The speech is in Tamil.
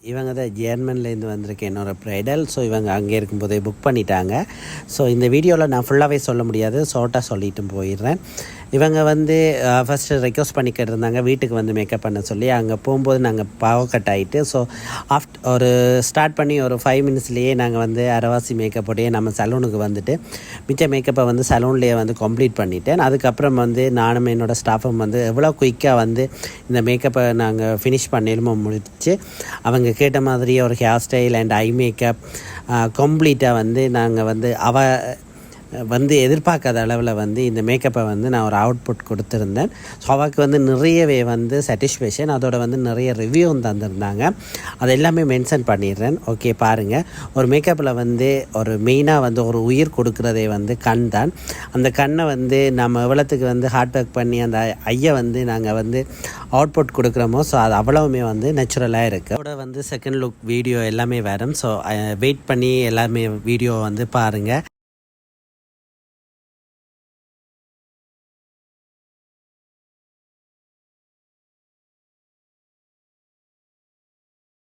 இவங்க தான் ஜெர்மன்லேருந்து வந்திருக்க என்னோடய ப்ரைடல். ஸோ இவங்க அங்கே இருக்கும்போதே புக் பண்ணிட்டாங்க. ஸோ இந்த வீடியோவில் நான் ஃபுல்லாகவே சொல்ல முடியாது, ஷார்ட்டாக சொல்லிட்டு போயிடுறேன். இவங்க வந்து ஃபஸ்ட்டு ரெக்வஸ்ட் பண்ணிக்கிட்டு இருந்தாங்க வீட்டுக்கு வந்து மேக்கப் பண்ண சொல்லி. அங்கே போகும்போது நாங்கள் பாவ கட் ஆகிட்டு ஸோ ஒரு ஸ்டார்ட் பண்ணி ஒரு 5 மினிட்ஸ்லேயே நாங்கள் வந்து அரைவாசி மேக்கப்போடையே நம்ம சலூனுக்கு வந்துட்டு மிச்ச மேக்கப்பை வந்து சலூன்லேயே வந்து கம்ப்ளீட் பண்ணிட்டேன். அதுக்கப்புறம் வந்து நானும் என்னோடய ஸ்டாஃபும் வந்து எவ்வளோ குயிக்காக வந்து இந்த மேக்கப்பை நாங்கள் ஃபினிஷ் பண்ணிடுமோ முடிச்சு அவங்க கேட்ட மாதிரியே ஒரு hair style and eye makeup கம்ப்ளீட்டாக வந்து நாங்கள் வந்து எதிர்பார்க்காத அளவில் வந்து இந்த மேக்கப்பை வந்து நான் ஒரு அவுட்புட் கொடுத்துருந்தேன். ஸோ அவருக்கு வந்து நிறையவே வந்து சாட்டிஸ்ஃபேக்ஷன், அதோட வந்து நிறைய ரிவ்யூவும் தந்திருந்தாங்க. அது எல்லாமே மென்ஷன் பண்ணிடுறேன். ஓகே பாருங்கள், ஒரு மேக்கப்பில் வந்து ஒரு மெயினாக வந்து ஒரு உயிர் கொடுக்குறதே வந்து கண் தான். அந்த கண்ணை வந்து நம்ம எவ்வளோத்துக்கு வந்து ஹார்ட் ஒர்க் பண்ணி அந்த ஐயை வந்து நாங்கள் வந்து அவுட்புட் கொடுக்குறோமோ ஸோ அது அவ்வளவுமே வந்து நேச்சுரலாக இருக்குது. அதோட வந்து செகண்ட் லுக் வீடியோ எல்லாமே வரும். ஸோ வெயிட் பண்ணி எல்லாமே வீடியோ வந்து பாருங்கள்.